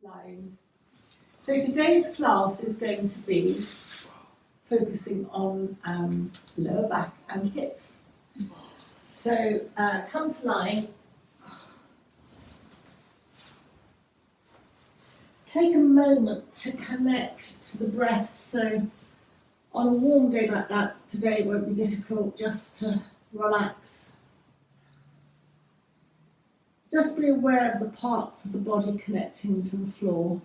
lying. So today's class is going to be focusing on lower back and hips. So come to lying. Take a moment to connect to the breath. So on a warm day like that, today it won't be difficult just to relax. Just be aware of the parts of the body connecting to the floor.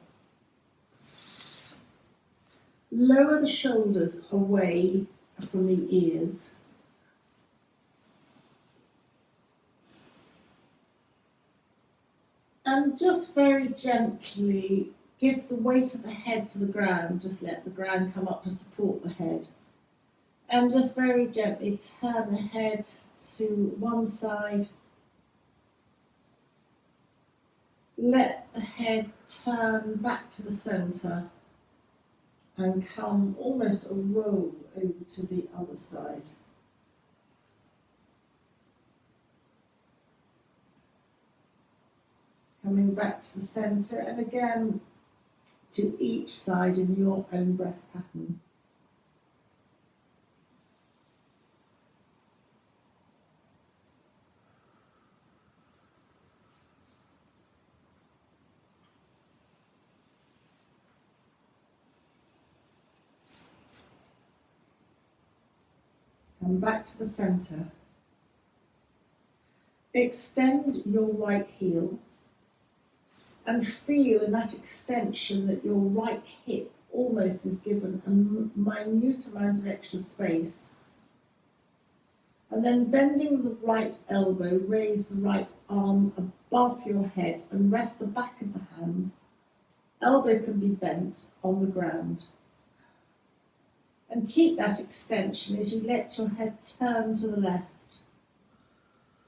Lower the shoulders away from the ears. And just very gently give the weight of the head to the ground. Just let the ground come up to support the head. And just very gently turn the head to one side. Let the head turn back to the centre and come almost a roll over to the other side. Coming back to the centre and again to each side in your own breath pattern. Come back to the centre. Extend your right heel and feel in that extension that your right hip almost is given a minute amount of extra space. And then bending the right elbow, raise the right arm above your head and rest the back of the hand. Elbow can be bent on the ground. And keep that extension as you let your head turn to the left,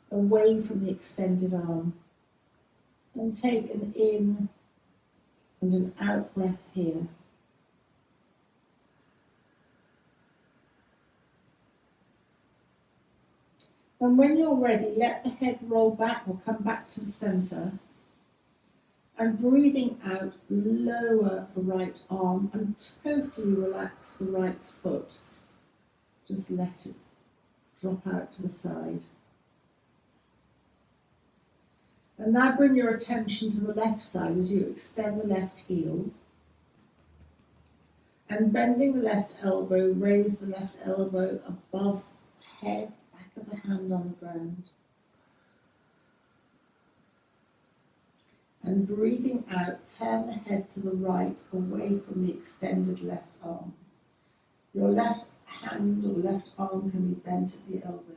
away from the extended arm. And take an in and an out breath here. And when you're ready, let the head roll back or come back to the centre. And breathing out, lower the right arm and totally relax the right foot. Just let it drop out to the side. And now bring your attention to the left side as you extend the left heel. And bending the left elbow, raise the left elbow above head, back of the hand on the ground. And breathing out, turn the head to the right, away from the extended left arm. Your left hand or left arm can be bent at the elbow.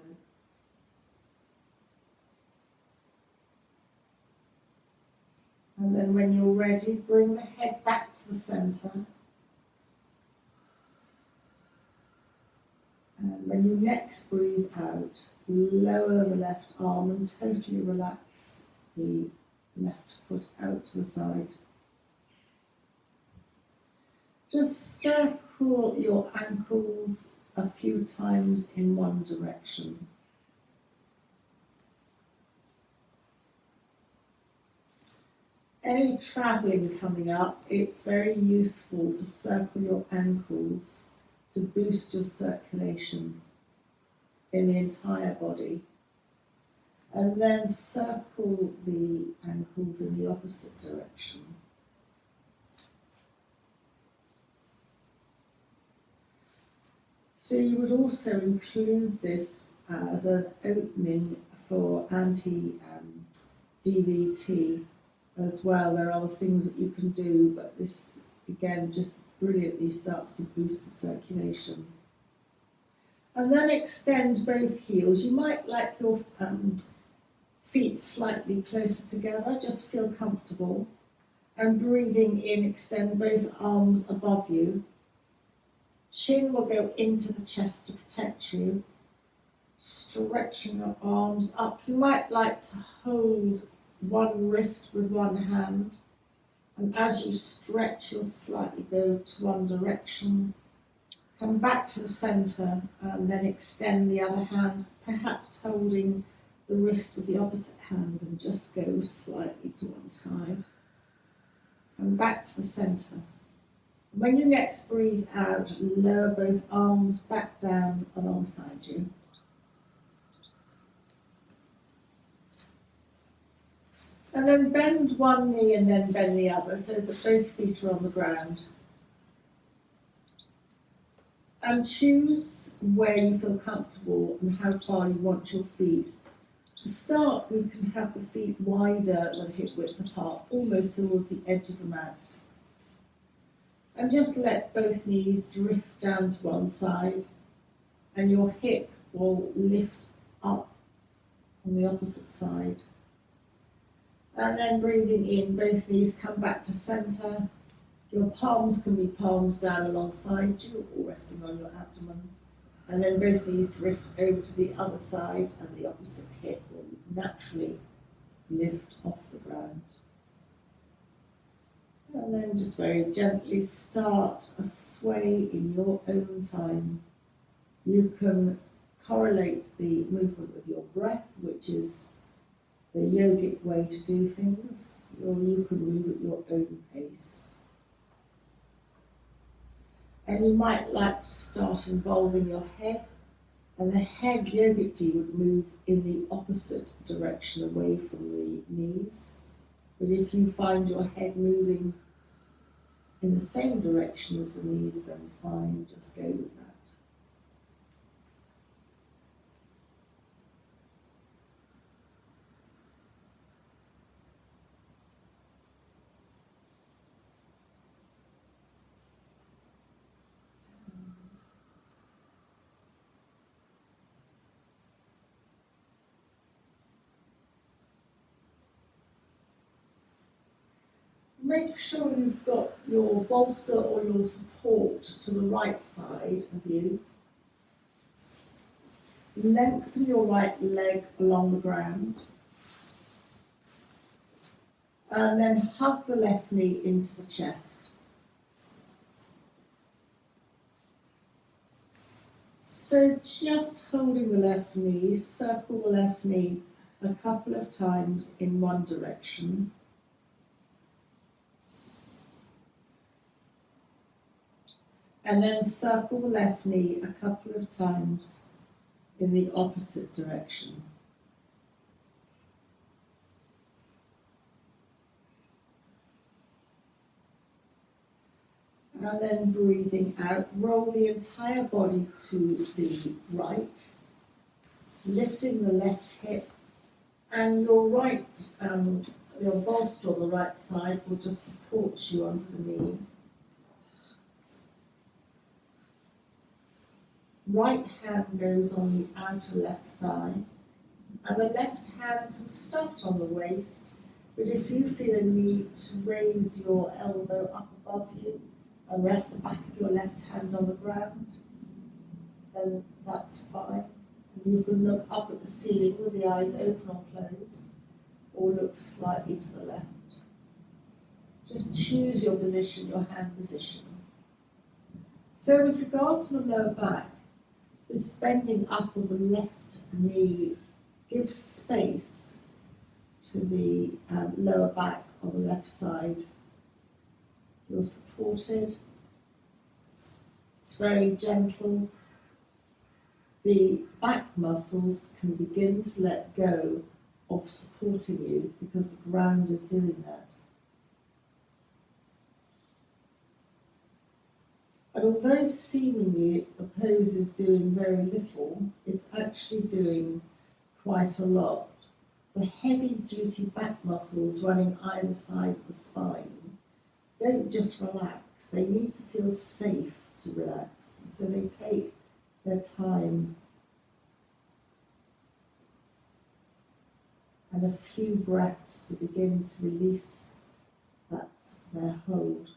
And then when you're ready, bring the head back to the centre. And when you next breathe out, lower the left arm and totally relax the left foot out to the side. Just circle your ankles a few times in one direction. Any travelling coming up, it's very useful to circle your ankles to boost your circulation in the entire body. And then circle the ankles in the opposite direction. So you would also include this as an opening for anti-DVT as well. There are other things that you can do, but this again just brilliantly starts to boost the circulation. And then extend both heels. You might like your feet slightly closer together, just feel comfortable. And breathing in, extend both arms above you. Chin will go into the chest to protect you. Stretching your arms up. You might like to hold one wrist with one hand. And as you stretch, you'll slightly go to one direction. Come back to the centre and then extend the other hand, perhaps holding the wrist with the opposite hand and just go slightly to one side. and back to the centre. When you next breathe out, lower both arms back down alongside you. And then bend one knee and then bend the other so that both feet are on the ground. And choose where you feel comfortable and how far you want your feet. To start, we can have the feet wider than hip width apart, almost towards the edge of the mat. And just let both knees drift down to one side, and your hip will lift up on the opposite side. And then breathing in, both knees come back to centre. Your palms can be palms down alongside you or resting on your abdomen. And then both knees drift over to the other side, and the opposite hip will naturally lift off the ground. And then just very gently start a sway in your own time. You can correlate the movement with your breath, which is the yogic way to do things, or you can move at your own pace. And you might like to start involving your head, and the head yogically would move in the opposite direction away from the knees. But if you find your head moving in the same direction as the knees, then fine, just go with that. Make sure you've got your bolster or your support to the right side of you. Lengthen your right leg along the ground. And then hug the left knee into the chest. So just holding the left knee, circle the left knee a couple of times in one direction. And then circle the left knee a couple of times in the opposite direction. And then breathing out, roll the entire body to the right, lifting the left hip, and your your bolster on the right side will just support you onto the knee. Right hand goes on the outer left thigh, and the left hand can start on the waist, but if you feel a need to raise your elbow up above you and rest the back of your left hand on the ground, then that's fine. And you can look up at the ceiling with the eyes open or closed, or look slightly to the left. Just choose your position, your hand position. So with regard to the lower back, this bending up of the left knee gives space to the lower back on the left side. You're supported. It's very gentle. The back muscles can begin to let go of supporting you because the ground is doing that. And although seemingly the pose is doing very little, it's actually doing quite a lot. The heavy-duty back muscles running either side of the spine don't just relax, they need to feel safe to relax. And so they take their time and a few breaths to begin to release their hold.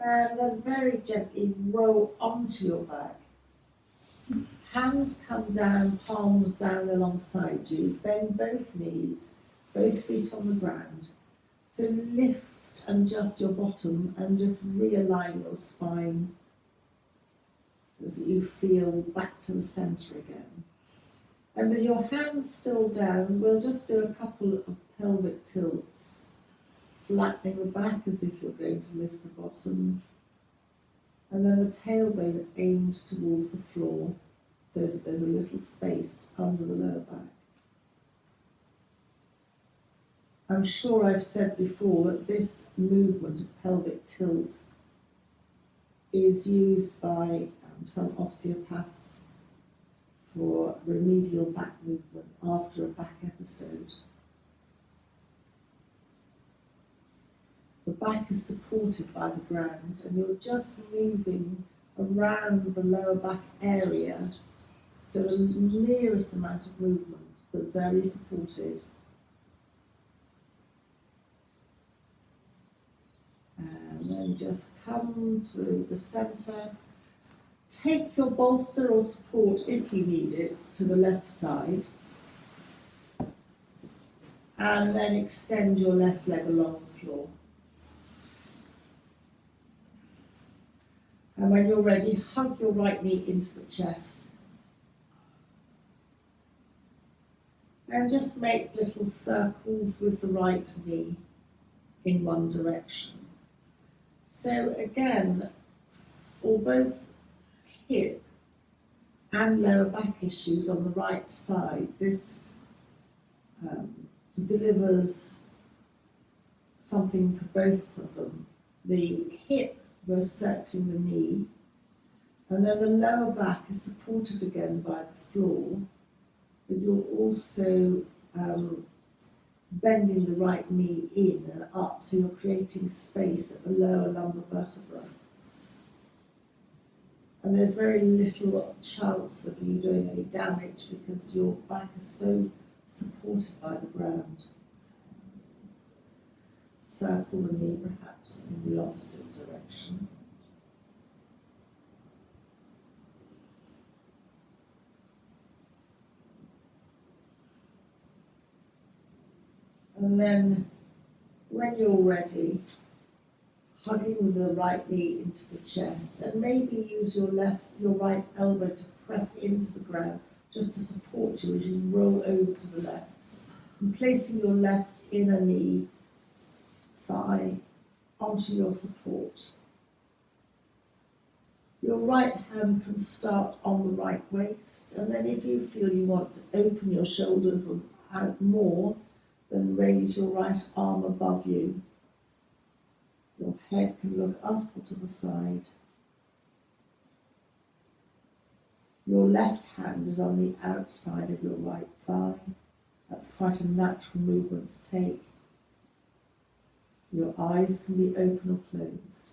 And then very gently roll onto your back. Hands come down, palms down alongside you. Bend both knees, both feet on the ground. So lift and adjust your bottom and just realign your spine so that you feel back to the centre again. And with your hands still down, we'll just do a couple of pelvic tilts, flattening the back as if you're going to lift the bottom. And then the tailbone aimed towards the floor so that there's a little space under the lower back. I'm sure I've said before that this movement of pelvic tilt is used by some osteopaths for remedial back movement after a back episode. The back is supported by the ground and you're just moving around the lower back area, so the merest amount of movement, but very supported. And then just come to the centre. Take your bolster or support, if you need it, to the left side. And then extend your left leg along the floor. And when you're ready, hug your right knee into the chest. And just make little circles with the right knee in one direction. So again, for both hip and lower back issues on the right side, this delivers something for both of them. The hip, we're circling the knee, and then the lower back is supported again by the floor, but you're also bending the right knee in and up, so you're creating space at the lower lumbar vertebra. And there's very little chance of you doing any damage because your back is so supported by the ground. Circle the knee perhaps in the opposite direction. And then, when you're ready, hugging the right knee into the chest, and maybe use your right elbow to press into the ground, just to support you as you roll over to the left. And placing your left inner knee, thigh, onto your support. Your right hand can start on the right waist, and then if you feel you want to open your shoulders out more, then raise your right arm above you. Your head can look up or to the side. Your left hand is on the outside of your right thigh. That's quite a natural movement to take. Your eyes can be open or closed.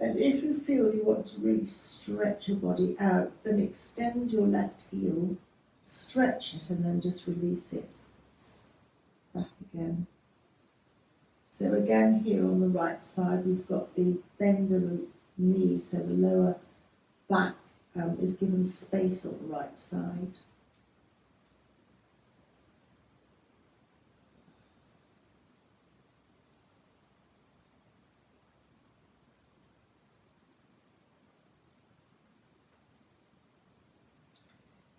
And if you feel you want to really stretch your body out, then extend your left heel, stretch it, and then just release it. Back again. So again, here on the right side, we've got the bend of the knee, so the lower back is given space on the right side.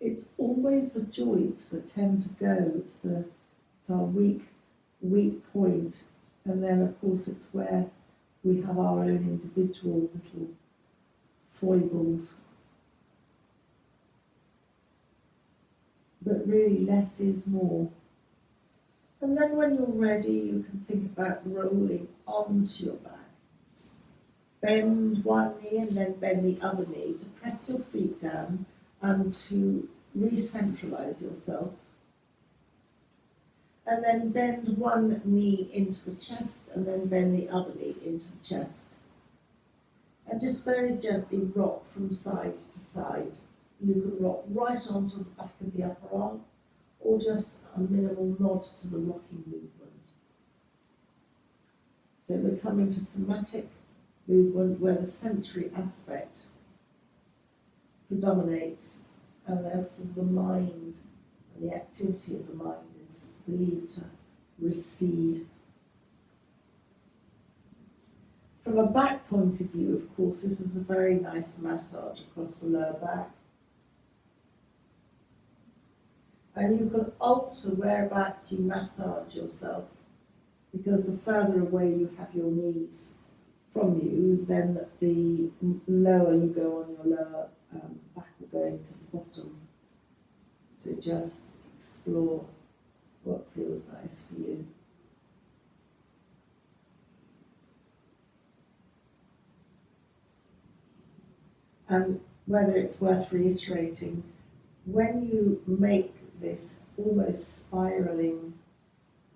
It's always the joints that tend to go. It's our weak point. And then, of course, it's where we have our own individual little foibles. But really, less is more. And then when you're ready, you can think about rolling onto your back. Bend one knee and then bend the other knee to press your feet down and to re-centralize yourself. And then bend one knee into the chest and then bend the other knee into the chest. And just very gently rock from side to side. You can rock right onto the back of the upper arm or just a minimal nod to the rocking movement. So we're coming to somatic movement where the sensory aspect predominates, and therefore the mind and the activity of the mind is believed to recede. From a back point of view, of course, this is a very nice massage across the lower back. And you can alter whereabouts you massage yourself, because the further away you have your knees from you, then the lower you go on your lower back will go into the bottom. So just explore what feels nice for you. And whether it's worth reiterating, when you make this almost spiraling,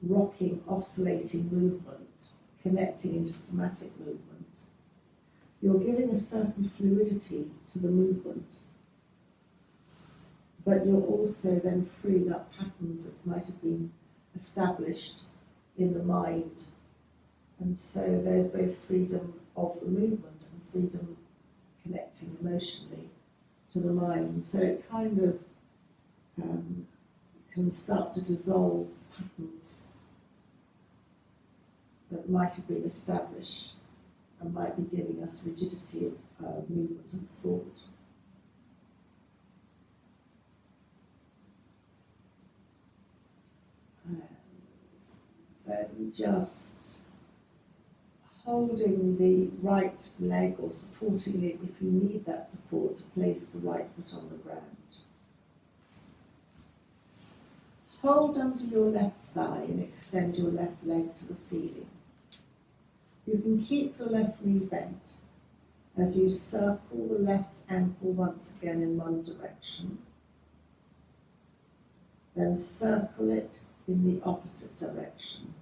rocking, oscillating movement, connecting into somatic movement, you're giving a certain fluidity to the movement, but you're also then freeing up patterns that might have been established in the mind. And so there's both freedom of the movement and freedom connecting emotionally to the mind. So it kind of can start to dissolve patterns that might have been established and might be giving us rigidity of movement and thought. And then just holding the right leg or supporting it if you need that support to place the right foot on the ground. Hold under your left thigh and extend your left leg to the ceiling. You can keep your left knee bent as you circle the left ankle once again in one direction, then circle it in the opposite direction.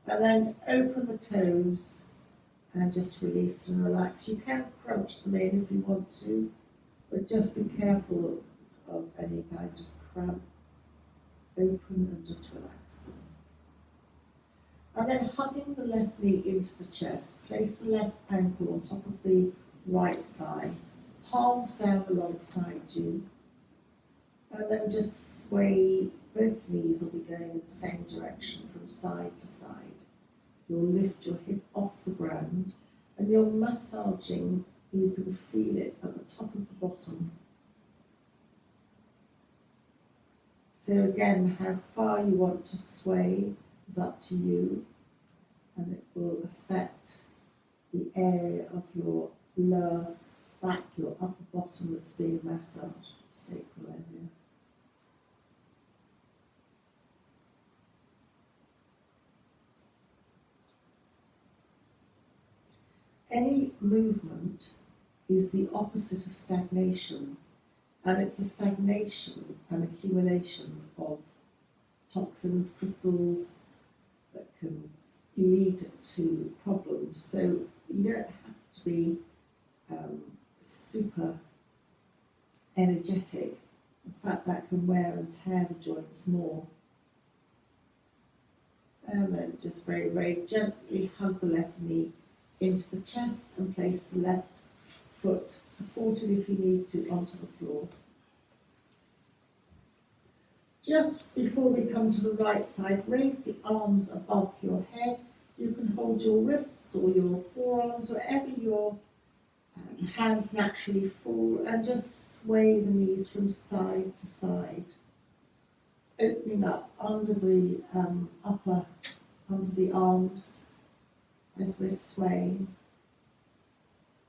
And then open the toes and just release and relax. You can crunch them in if you want to, but just be careful of any kind of cramp. Open and just relax them. And then hugging the left knee into the chest, place the left ankle on top of the right thigh, palms down alongside you, and then just sway. Both knees will be going in the same direction from side to side. You'll lift your hip off the ground and you're massaging, you can feel it at the top of the bottom. So again, how far you want to sway is up to you, and it will affect the area of your lower back, your upper bottom that's being massaged, sacral area. Any movement is the opposite of stagnation, and it's a stagnation, an accumulation of toxins, crystals that can lead to problems. So you don't have to be super energetic. In fact, that can wear and tear the joints more. And then just very, very gently hug the left knee into the chest and place the left foot, supported if you need to, onto the floor. Just before we come to the right side, raise the arms above your head. You can hold your wrists or your forearms, wherever your hands naturally fall, and just sway the knees from side to side, opening up under the under the arms as we're swaying,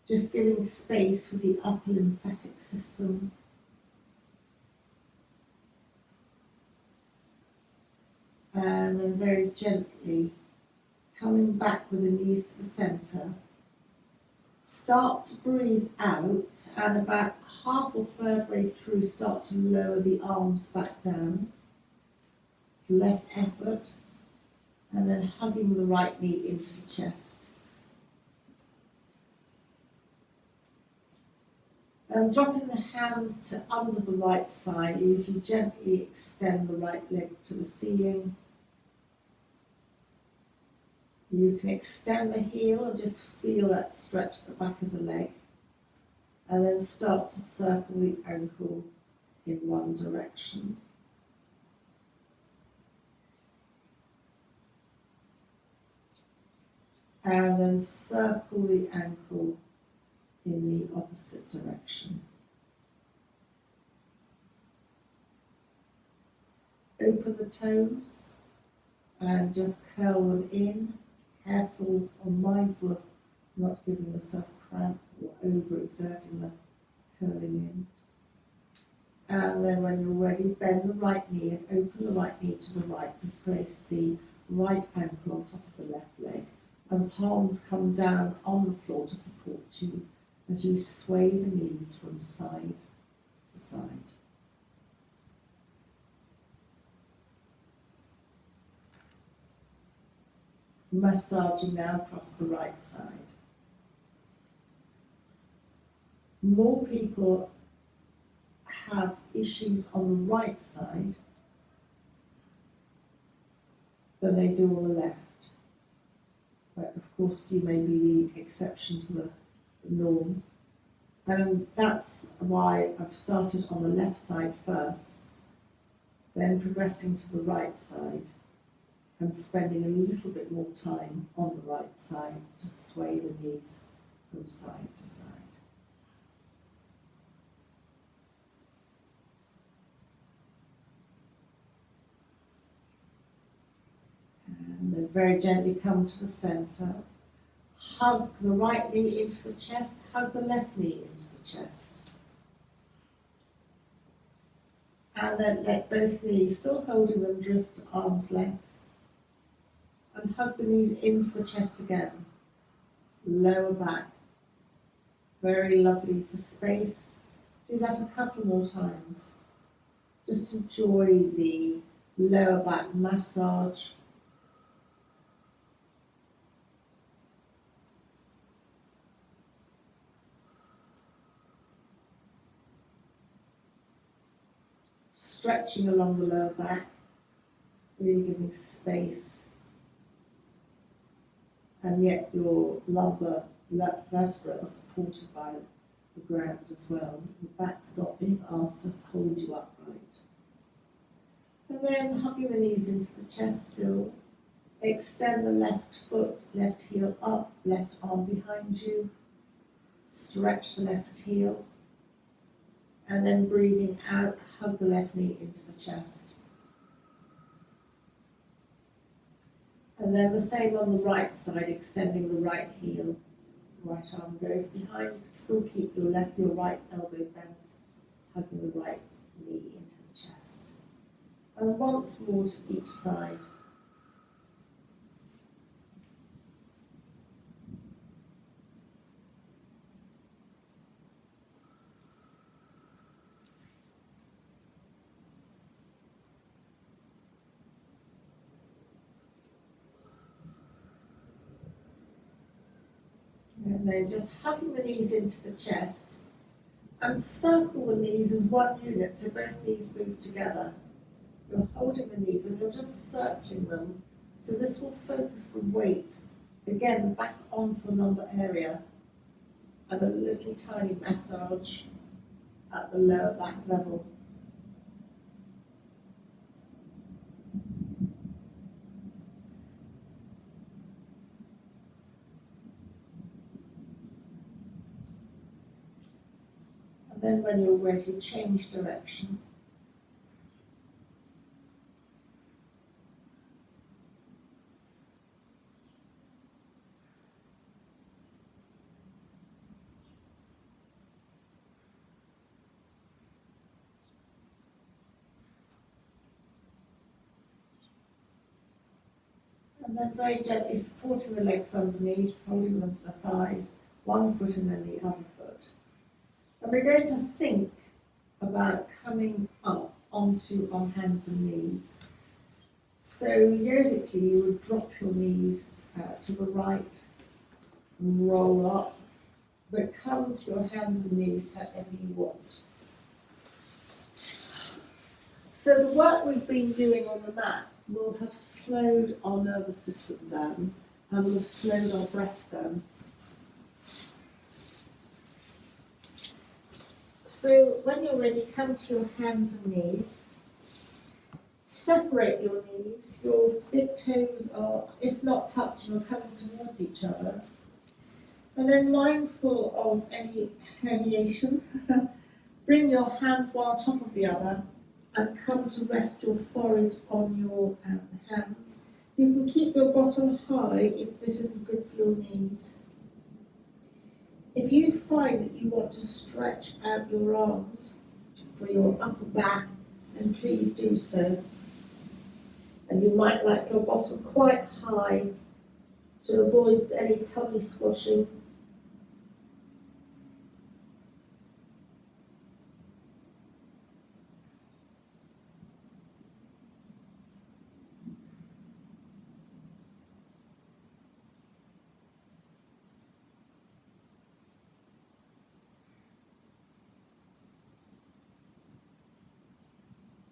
just giving space for the upper lymphatic system. And then very gently coming back with the knees to the centre. Start to breathe out, and about half or third way through start to lower the arms back down. So less effort, and then hugging the right knee into the chest. And dropping the hands to under the right thigh, as you gently extend the right leg to the ceiling. You can extend the heel and just feel that stretch at the back of the leg, and then start to circle the ankle in one direction. And then circle the ankle in the opposite direction. Open the toes and just curl them in, careful or mindful of not giving yourself cramp or overexerting the curling in. And then when you're ready, bend the right knee and open the right knee to the right and place the right ankle on top of the left leg. And palms come down on the floor to support you as you sway the knees from side to side. Massaging now across the right side. More people have issues on the right side than they do on the left. But of course you may be the exception to the norm. And that's why I've started on the left side first, then progressing to the right side and spending a little bit more time on the right side to sway the knees from side to side. And then very gently come to the centre. Hug the right knee into the chest, hug the left knee into the chest. And then let both knees, still holding them, drift to arm's length. And hug the knees into the chest again. Lower back. Very lovely for space. Do that a couple more times. Just enjoy the lower back massage. Stretching along the lower back, really giving space. And yet your lumbar vertebrae are supported by the ground as well. Your back's not being asked to hold you upright. And then hugging the knees into the chest still. Extend the left foot, left heel up, left arm behind you. Stretch the left heel. And then breathing out, hug the left knee into the chest. And then the same on the right side, extending the right heel. Right arm goes behind. You can still keep your right elbow bent, hugging the right knee into the chest. And once more to each side. And then just hugging the knees into the chest and circle the knees as one unit, so both knees move together. You're holding the knees and you're just circling them, so this will focus the weight again back onto the lumbar area and a little tiny massage at the lower back level. Then when you're ready, change direction. And then very gently supporting the legs underneath, holding the thighs, one foot and then the other foot. And we're going to think about coming up on hands and knees. So yogically you would drop your knees to the right and roll up, but come to your hands and knees however you want. So the work we've been doing on the mat will have slowed our nervous system down and will have slowed our breath down. So when you're ready, come to your hands and knees. Separate your knees. Your big toes are, if not touching, are coming towards each other. And then mindful of any herniation, bring your hands one on top of the other and come to rest your forehead on your hands. You can keep your bottom high if this isn't good for your knees. If you find that you want to stretch out your arms for your upper back, then please do so. And you might like your bottom quite high to avoid any tummy squashing.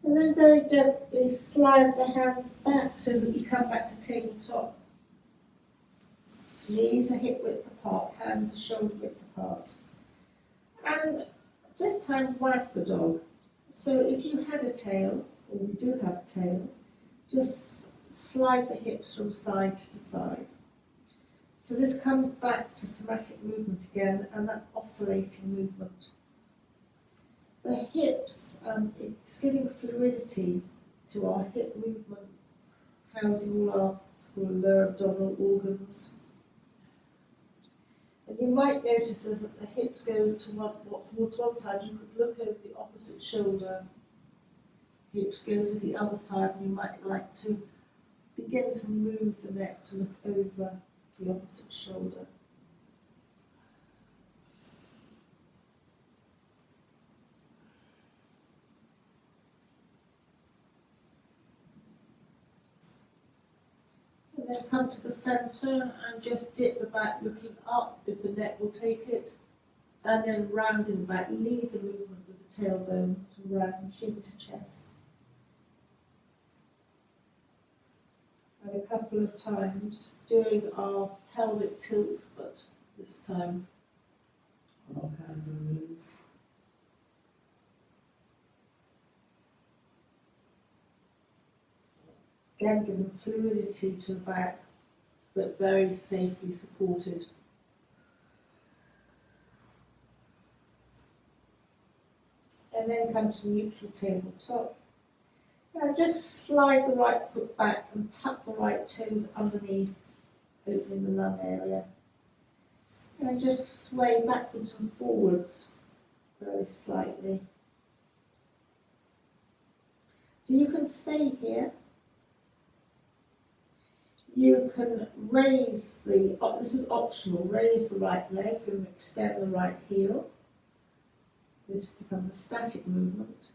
And then very gently slide the hands back so that you come back to tabletop. Knees are hip width apart, hands are shoulder width apart. And this time wag the dog. So if you had a tail, or you do have a tail, just slide the hips from side to side. So this comes back to somatic movement again and that oscillating movement. The hips, it's giving fluidity to our hip movement, housing all our lower abdominal organs. And you might notice as the hips go towards one side, you could look over the opposite shoulder. Hips go to the other side, and you might like to begin to move the neck to look over the opposite shoulder. And then come to the centre and just dip the back looking up if the neck will take it. And then round in the back, leave the movement with the tailbone to round chin to chest. And a couple of times doing our pelvic tilt, but this time on our hands and knees. Again, giving fluidity to the back, but very safely supported. And then come to neutral tabletop. Now just slide the right foot back and tuck the right toes underneath, opening the lung area. And just sway backwards and forwards very slightly. So you can stay here. You can raise this is optional, raise the right leg and extend the right heel. This becomes a static movement.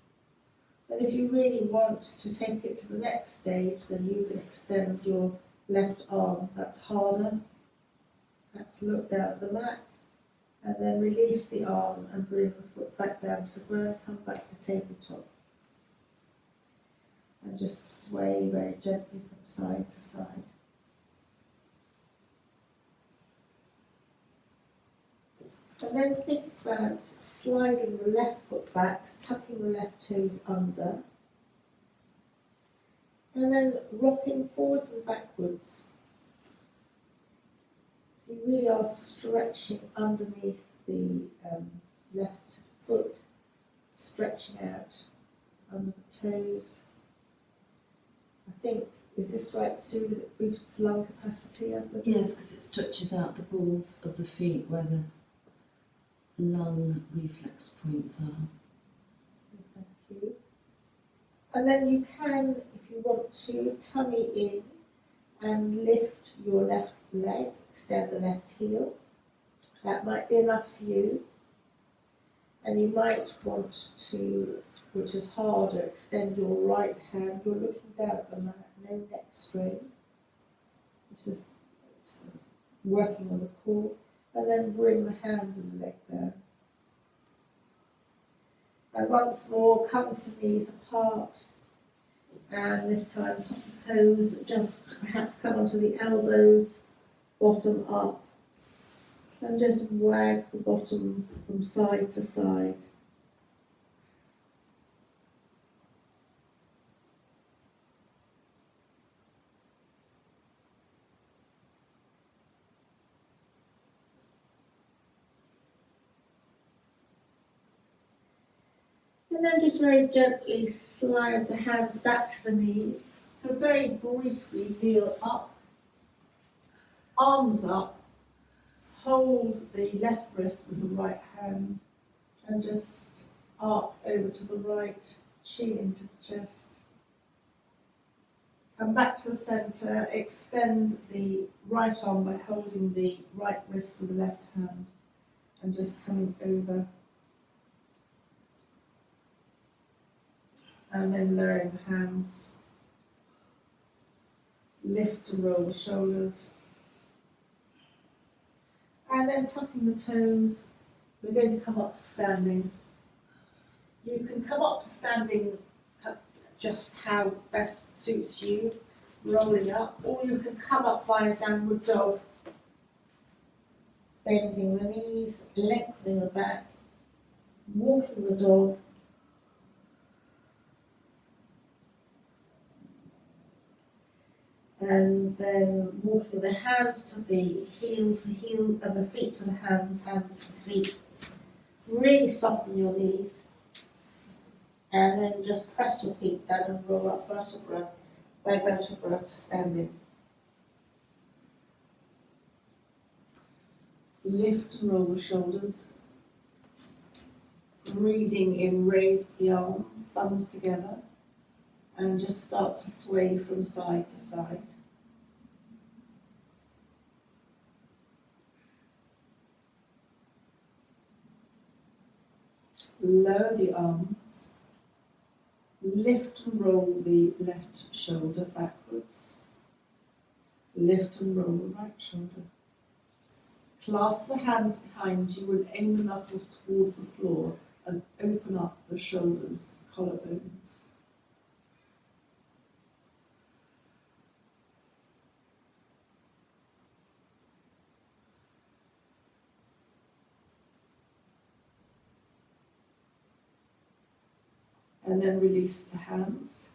And if you really want to take it to the next stage, then you can extend your left arm. That's harder. Perhaps look down at the mat. And then release the arm and bring the foot back down to the ground. Come back to tabletop. And just sway very gently from side to side. And then think about sliding the left foot back, tucking the left toes under, and then rocking forwards and backwards. You really are stretching underneath the left foot, stretching out under the toes. I think, is this right, Sue, that it boosts lung capacity under? Yes, because it stretches out the balls of the feet where the lung reflex points are. Thank you. And then you can, if you want to, tummy in and lift your left leg, extend the left heel. That might be enough for you. And you might want to, which is harder, extend your right hand. You're looking down at the mat, no neck strain. This is working on the core. And then bring the hand and the leg down. And once more, come to knees apart. And this time, pose, just perhaps come onto the elbows, bottom up. And just wag the bottom from side to side. And And then just very gently slide the hands back to the knees. And very briefly kneel up, arms up, hold the left wrist with the right hand and just arc over to the right, chin into the chest. Come back to the centre, extend the right arm by holding the right wrist with the left hand and just coming over. And then lowering the hands. Lift and roll the shoulders. And then tucking the toes, we're going to come up to standing. You can come up to standing just how best suits you, rolling up, or you can come up via downward dog, bending the knees, lengthening the back, walking the dog, and then walking the hands to the heels, the feet to the hands, hands to the feet. Really soften your knees. And then just press your feet down and roll up vertebra by vertebra to standing. Lift and roll the shoulders. Breathing in, raise the arms, thumbs together, and just start to sway from side to side. Lower the arms. Lift and roll the left shoulder backwards. Lift and roll the right shoulder. Clasp the hands behind you and aim the knuckles towards the floor and open up the shoulders, collarbones. And then release the hands.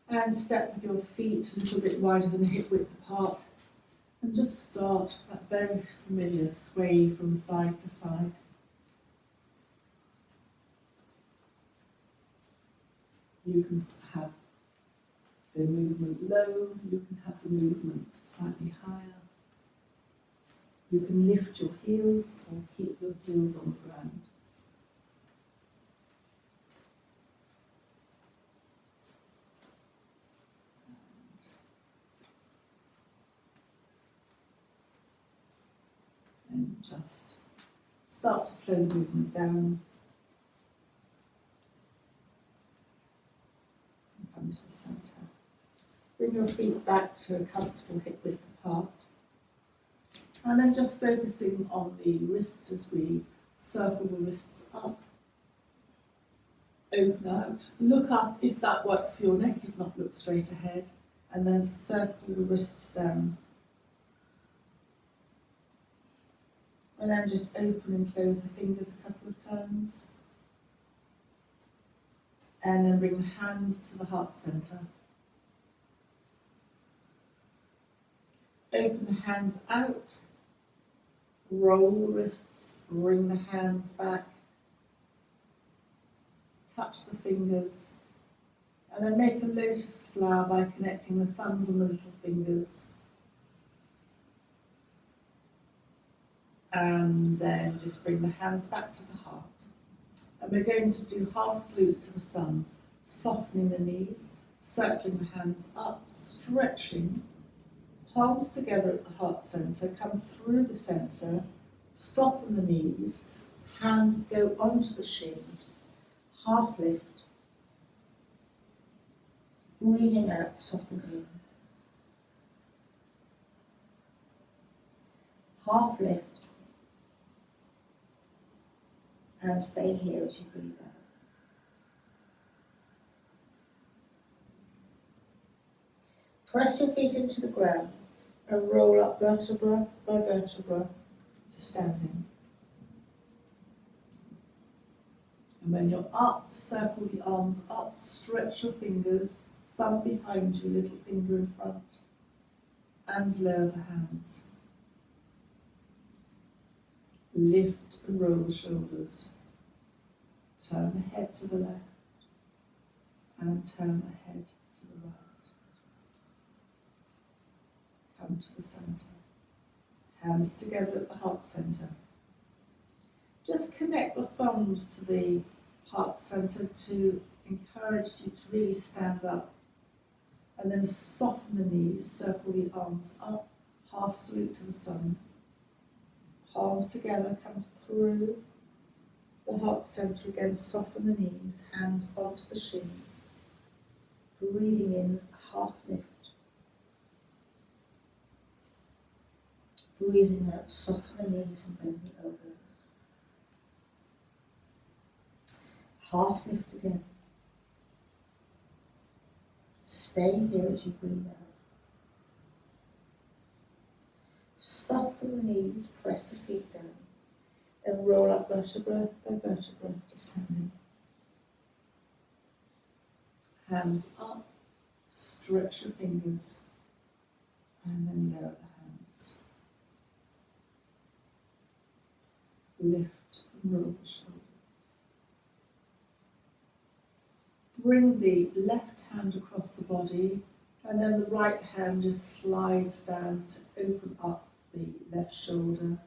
And step with your feet a little bit wider than hip width apart. And just start that very familiar sway from side to side. You can have the movement low, you can have the movement slightly higher. You can lift your heels or keep your heels on the ground. And just start to slow the movement down. And come to the centre. Bring your feet back to a comfortable hip width apart. And then just focusing on the wrists as we circle the wrists up. Open out. Look up if that works for your neck, if not, look straight ahead. And then circle the wrists down. And then just open and close the fingers a couple of times. And then bring the hands to the heart centre. Open the hands out. Roll the wrists, bring the hands back. Touch the fingers. And then make a lotus flower by connecting the thumbs and the little fingers. And then just bring the hands back to the heart. And we're going to do half salutes to the sun, softening the knees, circling the hands up, stretching, palms together at the heart centre, come through the centre, soften the knees, hands go onto the shins, half lift, breathing out, soften in, half lift, and stay here as you breathe out. Press your feet into the ground and roll up vertebra by vertebra to standing. And when you're up, circle the arms up, stretch your fingers, thumb behind you, little finger in front, and lower the hands. Lift and roll the shoulders. Turn the head to the left and turn the head to the right. Come to the centre. Hands together at the heart centre. Just connect the thumbs to the heart centre to encourage you to really stand up. And then soften the knees, circle the arms up, half salute to the sun. Palms together, come through the heart centre again, soften the knees, hands onto the shins. Breathing in, half lift. Breathing out, soften the knees and bend the elbows. Half lift again. Stay here as you breathe out. Soften the knees, press the feet down, and roll up vertebra by vertebra, just standing. Hands up, stretch your fingers, and then lower the hands. Lift and roll the shoulders. Bring the left hand across the body, and then the right hand just slides down to open up the left shoulder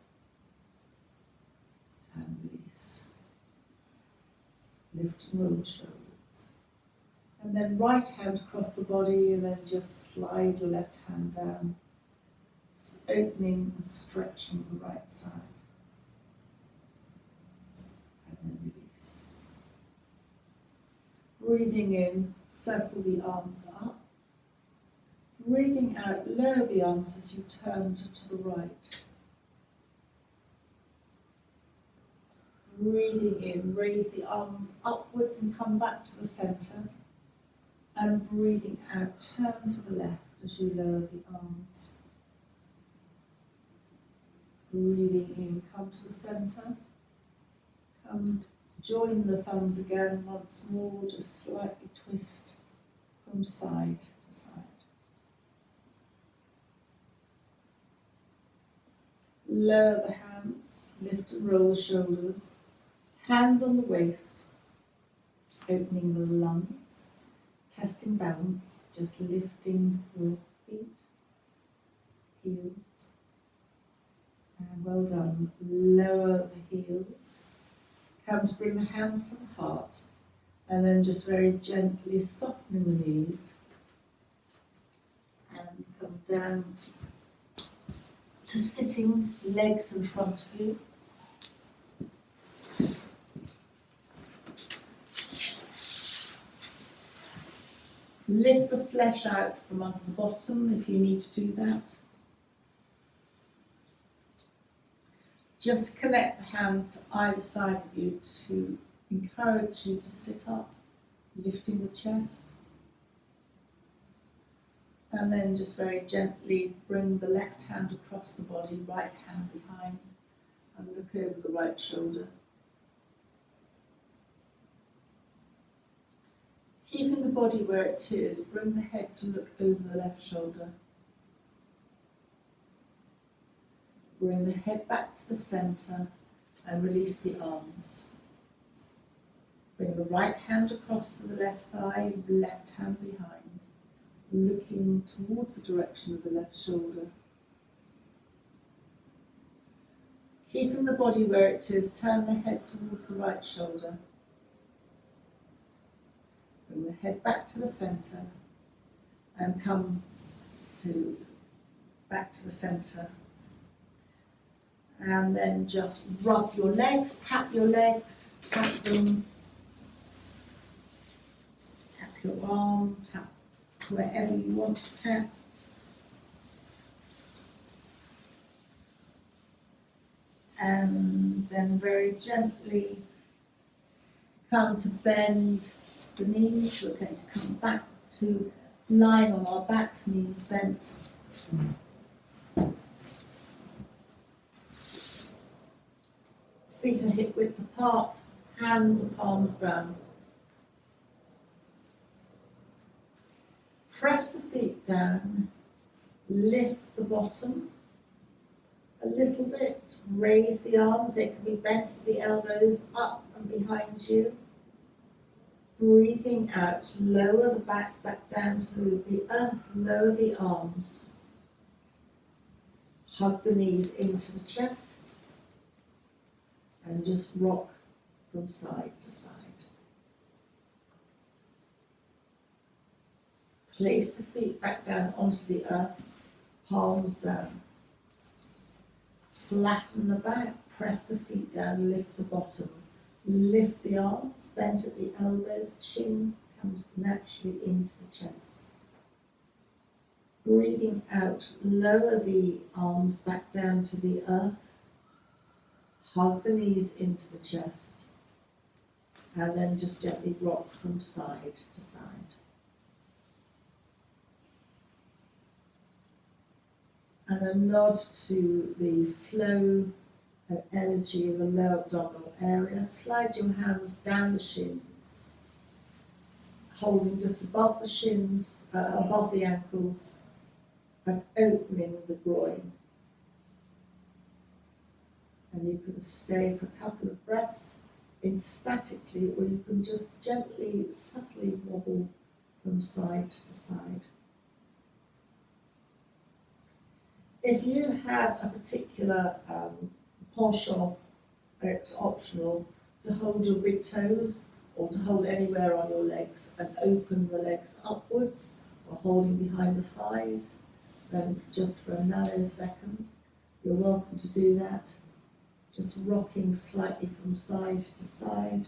and release. Lift and roll the shoulders. And then right hand across the body, and then just slide your left hand down, opening and stretching the right side. And then release. Breathing in, circle the arms up. Breathing out, lower the arms as you turn to the right. Breathing in, raise the arms upwards and come back to the centre. And breathing out, turn to the left as you lower the arms. Breathing in, come to the centre. Come, join the thumbs again once more, just slightly twist from side to side. Lower the hands, lift and roll the shoulders. Hands on the waist, opening the lungs, testing balance, just lifting your feet, heels. And well done. Lower the heels. Come to bring the hands to the heart, and then just very gently softening the knees. And come down to sitting, legs in front of you. Lift the flesh out from under the bottom if you need to do that. Just connect the hands to either side of you to encourage you to sit up, lifting the chest. And then just very gently bring the left hand across the body, right hand behind, and look over the right shoulder. Keeping the body where it is, bring the head to look over the left shoulder. Bring the head back to the centre and release the arms. Bring the right hand across to the left thigh, left hand behind, looking towards the direction of the left shoulder. Keeping the body where it is, turn the head towards the right shoulder. Bring the head back to the centre and come back to the centre. And then just rub your legs, pat your legs, tap them, tap your arm, tap wherever you want to tap. And then very gently come to bend the knees. We're going to come back to lying on our backs, knees bent. Feet are hip width apart, hands and palms down. Press the feet down, lift the bottom a little bit, raise the arms, they can be bent to the elbows, up and behind you. Breathing out, lower the back down to the earth, lower the arms. Hug the knees into the chest and just rock from side to side. Place the feet back down onto the earth, palms down. Flatten the back, press the feet down, lift the bottom. Lift the arms, bent at the elbows, chin comes naturally into the chest. Breathing out, lower the arms back down to the earth. Hug the knees into the chest. And then just gently rock from side to side. And a nod to the flow of energy in the lower abdominal area. Slide your hands down the shins, holding just above the shins, above the ankles, and opening the groin. And you can stay for a couple of breaths in statically, or you can just gently, subtly wobble from side to side. If you have a particular penchant, it's optional to hold your big toes or to hold anywhere on your legs and open the legs upwards or holding behind the thighs, then just for a nanosecond, you're welcome to do that. Just rocking slightly from side to side,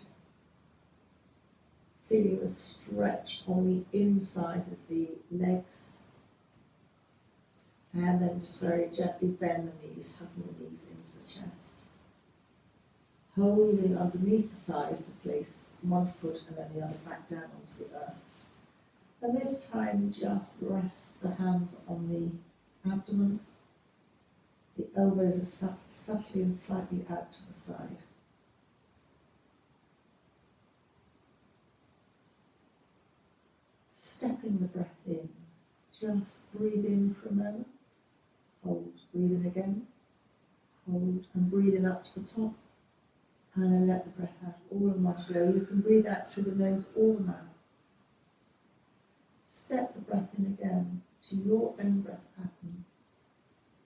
feeling a stretch on the inside of the legs. And then just very gently bend the knees, hugging the knees into the chest. Holding underneath the thighs to place one foot and then the other back down onto the earth. And this time just rest the hands on the abdomen. The elbows are subtly and slightly out to the side. Stepping the breath in, just breathe in for a moment. Hold, breathe in again, hold, and breathe in up to the top, and then let the breath out all in one go. You can breathe out through the nose or the mouth. Step the breath in again to your own breath pattern.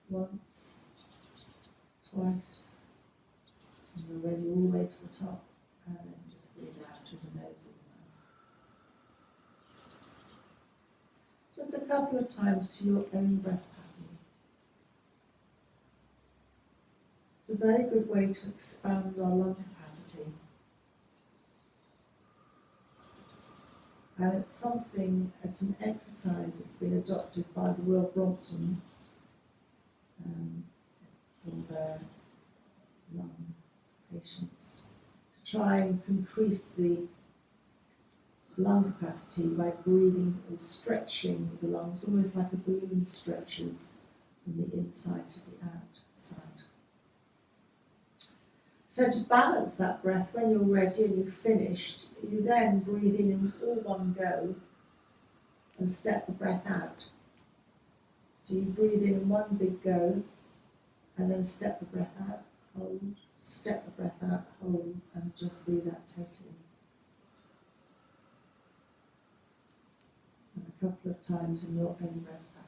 Once, twice, and you're ready all the way to the top, and then just breathe out through the nose or the mouth. Just a couple of times to your own breath pattern. It's a very good way to expand our lung capacity. And it's an exercise that's been adopted by the Royal Brompton for their lung patients. To try and increase the lung capacity by breathing or stretching the lungs, almost like a balloon stretches from the inside to the outside. So to balance that breath, when you're ready and you've finished, you then breathe in all one go and step the breath out. So you breathe in one big go and then step the breath out, hold, step the breath out, hold, and just breathe out totally. And a couple of times in your own breath pattern.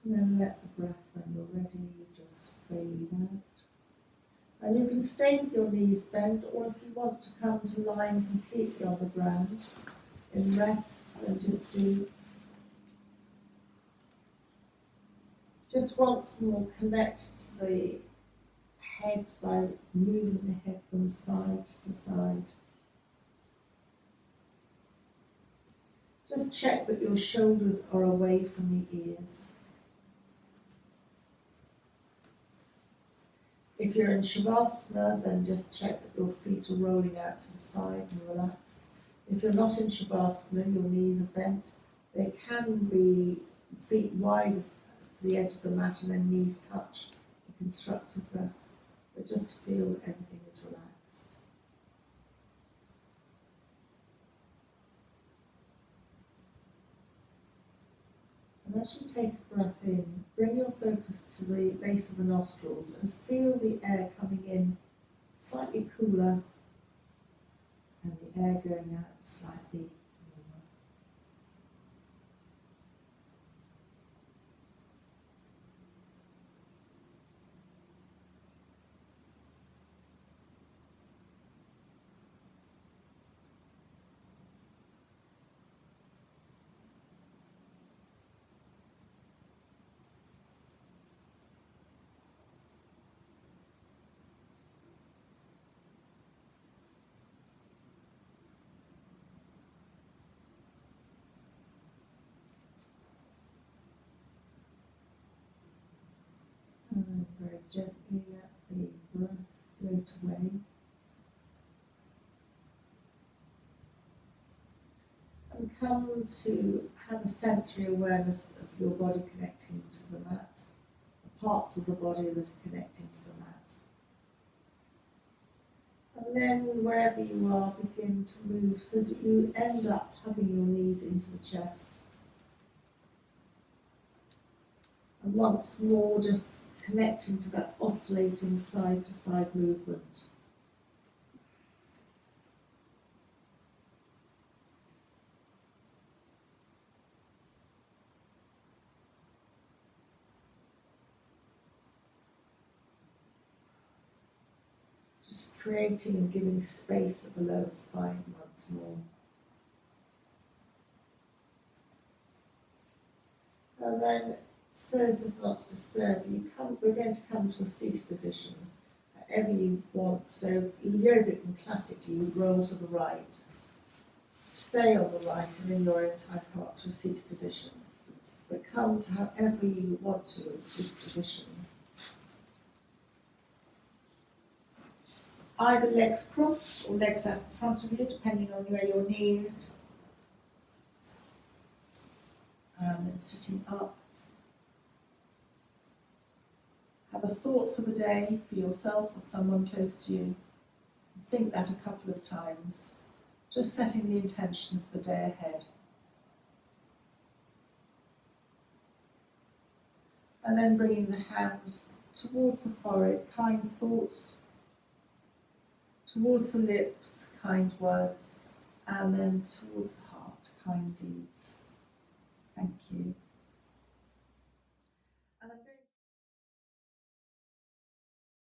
And then let the breath, when you're ready, just fade out. And you can stay with your knees bent, or if you want to come to lying completely on the ground in rest, then just once more connect the head by moving the head from side to side. Just check that your shoulders are away from the ears. If you're in Shavasana, then just check that your feet are rolling out to the side and relaxed. If you're not in Shavasana, your knees are bent, They can be feet wide to the edge of the mat and then knees touch a constructive rest, but just feel that everything is relaxed. And as you take a breath in, bring your focus to the base of the nostrils and feel the air coming in slightly cooler and the air going out slightly warmer. And very gently let the breath float away. And come to have a sensory awareness of your body connecting to the mat, the parts of the body that are connecting to the mat. And then wherever you are, begin to move so that you end up hugging your knees into the chest. And once more, just connecting to that oscillating side to side movement. Just creating and giving space at the lower spine once more. And then, so as not to disturb you, we're going to come to a seated position, however you want. So yogic and classically, you roll to the right, stay on the right, and in your own time come up to a seated position. But come to however you want to in a seated position. Either legs crossed or legs out in front of you, depending on where your knees. And then sitting up. Have a thought for the day, for yourself or someone close to you. Think that a couple of times, just setting the intention of the day ahead. And then bringing the hands towards the forehead, kind thoughts, towards the lips, kind words, and then towards the heart, kind deeds. Thank you.